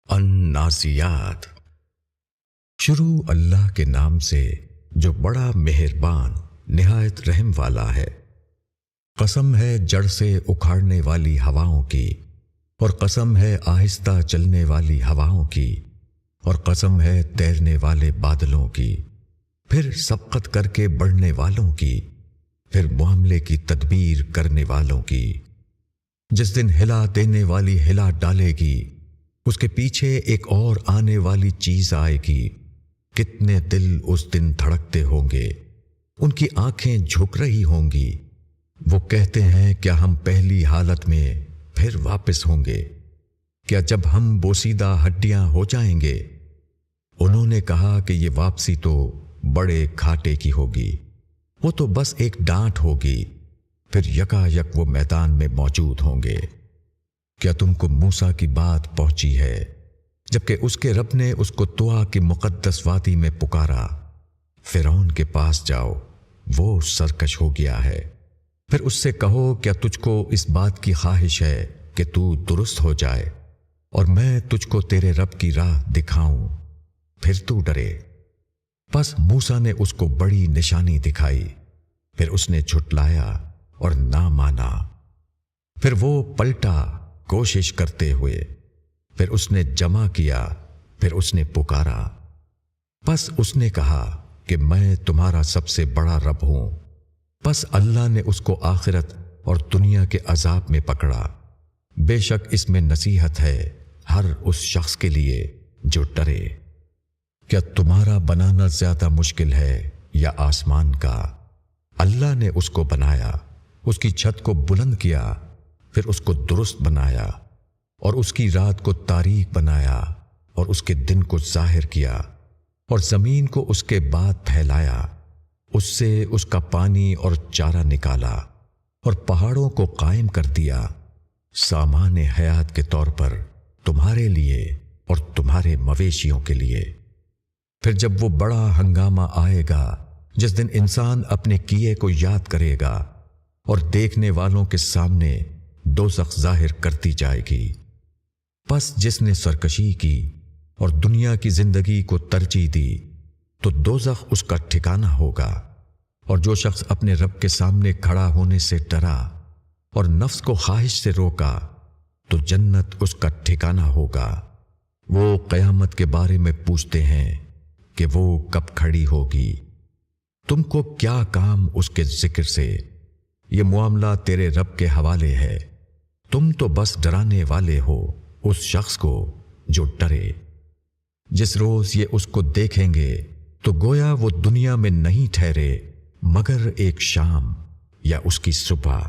النازیات۔ شروع اللہ کے نام سے جو بڑا مہربان نہایت رحم والا ہے۔ قسم ہے جڑ سے اکھاڑنے والی ہواؤں کی، اور قسم ہے آہستہ چلنے والی ہواؤں کی، اور قسم ہے تیرنے والے بادلوں کی، پھر سبقت کر کے بڑھنے والوں کی، پھر معاملے کی تدبیر کرنے والوں کی۔ جس دن ہلا دینے والی ہلا ڈالے گی، اس کے پیچھے ایک اور آنے والی چیز آئے گی۔ کتنے دل اس دن دھڑکتے ہوں گے، ان کی آنکھیں جھک رہی ہوں گی۔ وہ کہتے ہیں کیا ہم پہلی حالت میں پھر واپس ہوں گے؟ کیا جب ہم بوسیدہ ہڈیاں ہو جائیں گے؟ انہوں نے کہا کہ یہ واپسی تو بڑے گھاٹے کی ہوگی، وہ تو بس ایک ڈانٹ ہوگی، پھر یکا یک وہ میدان میں موجود ہوں گے۔ کیا تم کو موسیٰ کی بات پہنچی ہے جبکہ اس کے رب نے اس کو طوا کی مقدس وادی میں پکارا؟ فرعون کے پاس جاؤ، وہ سرکش ہو گیا ہے۔ پھر اس سے کہو کیا تجھ کو اس بات کی خواہش ہے کہ تو درست ہو جائے اور میں تجھ کو تیرے رب کی راہ دکھاؤں، پھر تو ڈرے۔ پس موسیٰ نے اس کو بڑی نشانی دکھائی، پھر اس نے جھٹلایا اور نہ مانا۔ پھر وہ پلٹا کوشش کرتے ہوئے، پھر اس نے جمع کیا، پھر اس نے پکارا۔ پس اس نے کہا کہ میں تمہارا سب سے بڑا رب ہوں۔ پس اللہ نے اس کو آخرت اور دنیا کے عذاب میں پکڑا۔ بے شک اس میں نصیحت ہے ہر اس شخص کے لیے جو ڈرے۔ کیا تمہارا بنانا زیادہ مشکل ہے یا آسمان کا؟ اللہ نے اس کو بنایا، اس کی چھت کو بلند کیا، پھر اس کو درست بنایا، اور اس کی رات کو تاریک بنایا اور اس کے دن کو ظاہر کیا، اور زمین کو اس کے بعد پھیلایا، اس سے اس کا پانی اور چارہ نکالا، اور پہاڑوں کو قائم کر دیا سامان حیات کے طور پر تمہارے لیے اور تمہارے مویشیوں کے لیے۔ پھر جب وہ بڑا ہنگامہ آئے گا جس دن انسان اپنے کیے کو یاد کرے گا، اور دیکھنے والوں کے سامنے دوزخ ظاہر کرتی جائے گی۔ پس جس نے سرکشی کی اور دنیا کی زندگی کو ترجیح دی تو دوزخ اس کا ٹھکانہ ہوگا، اور جو شخص اپنے رب کے سامنے کھڑا ہونے سے ڈرا اور نفس کو خواہش سے روکا تو جنت اس کا ٹھکانہ ہوگا۔ وہ قیامت کے بارے میں پوچھتے ہیں کہ وہ کب کھڑی ہوگی؟ تم کو کیا کام اس کے ذکر سے؟ یہ معاملہ تیرے رب کے حوالے ہے، تم تو بس ڈرانے والے ہو اس شخص کو جو ڈرے۔ جس روز یہ اس کو دیکھیں گے تو گویا وہ دنیا میں نہیں ٹھہرے مگر ایک شام یا اس کی صبح۔